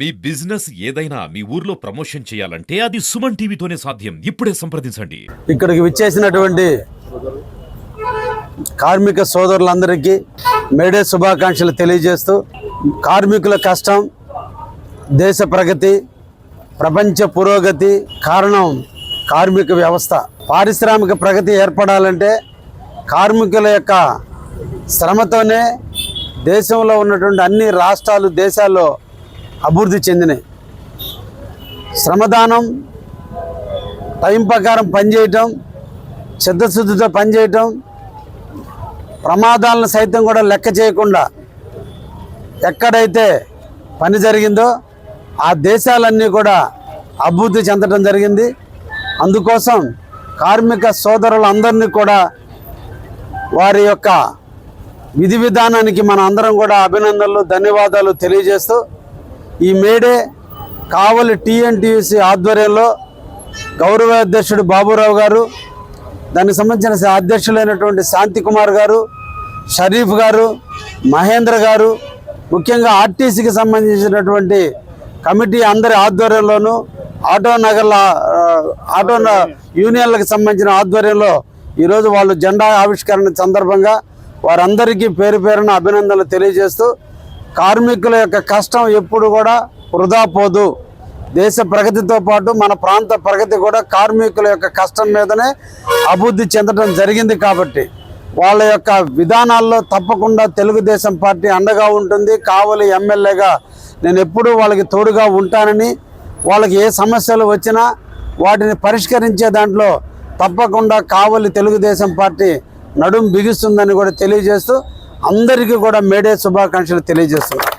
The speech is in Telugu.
మీ బిజినెస్ ఏదైనా మీ ఊర్లో ప్రమోషన్ చేయాలంటే అది సుమన్ టీవీతోనే సాధ్యం. ఇప్పుడే సంప్రదించండి. ఇక్కడికి విచ్చేసినటువంటి కార్మిక సోదరులందరికీ మేడే శుభాకాంక్షలు తెలియజేస్తూ, కార్మికుల కష్టం దేశ ప్రగతి, ప్రపంచ పురోగతి కారణం కార్మిక వ్యవస్థ. పారిశ్రామిక ప్రగతి ఏర్పడాలంటే కార్మికుల యొక్క శ్రమతోనే దేశంలో ఉన్నటువంటి అన్ని రాష్ట్రాలు, దేశాల్లో అభివృద్ధి చెందినాయి. శ్రమదానం, టైం ప్రకారం పనిచేయటం, చిత్తశుద్ధితో పనిచేయటం, ప్రమాదాలను సైతం కూడా లెక్క చేయకుండా ఎక్కడైతే పని జరిగిందో ఆ దేశాలన్నీ కూడా అభివృద్ధి చెందడం జరిగింది. అందుకోసం కార్మిక సోదరులందరినీ కూడా వారి యొక్క విధి విధానానికి మన అందరం కూడా అభినందనలు, ధన్యవాదాలు తెలియజేస్తూ, ఈ మేడే కావలి టీఎన్టీయూసీ ఆధ్వర్యంలో గౌరవ అధ్యక్షుడు బాబురావు గారు, దానికి సంబంధించిన అధ్యక్షులైనటువంటి శాంతి కుమార్ గారు, షరీఫ్ గారు, మహేంద్ర గారు, ముఖ్యంగా ఆర్టీసీకి సంబంధించినటువంటి కమిటీ అందరి ఆధ్వర్యంలోనూ, ఆటో యూనియన్లకు సంబంధించిన ఆధ్వర్యంలో ఈరోజు వాళ్ళు జెండా ఆవిష్కరణ సందర్భంగా వారందరికీ పేరు పేరున అభినందనలు తెలియజేస్తూ, కార్మికుల యొక్క కష్టం ఎప్పుడు కూడా వృధా పోదు. దేశ ప్రగతితో పాటు మన ప్రాంత ప్రగతి కూడా కార్మికుల యొక్క కష్టం మీదనే అభివృద్ధి చెందడం జరిగింది. కాబట్టి వాళ్ళ యొక్క విధానాల్లో తప్పకుండా తెలుగుదేశం పార్టీ అండగా ఉంటుంది. కావలి ఎమ్మెల్యేగా నేను ఎప్పుడూ వాళ్ళకి తోడుగా ఉంటానని, వాళ్ళకి ఏ సమస్యలు వచ్చినా వాటిని పరిష్కరించే దాంట్లో తప్పకుండా కావలి తెలుగుదేశం పార్టీ నడుం బిగిస్తుందని కూడా తెలియజేస్తూ, అందరికీ కూడా మేడే శుభాకాంక్షలు తెలియజేస్తున్నాను.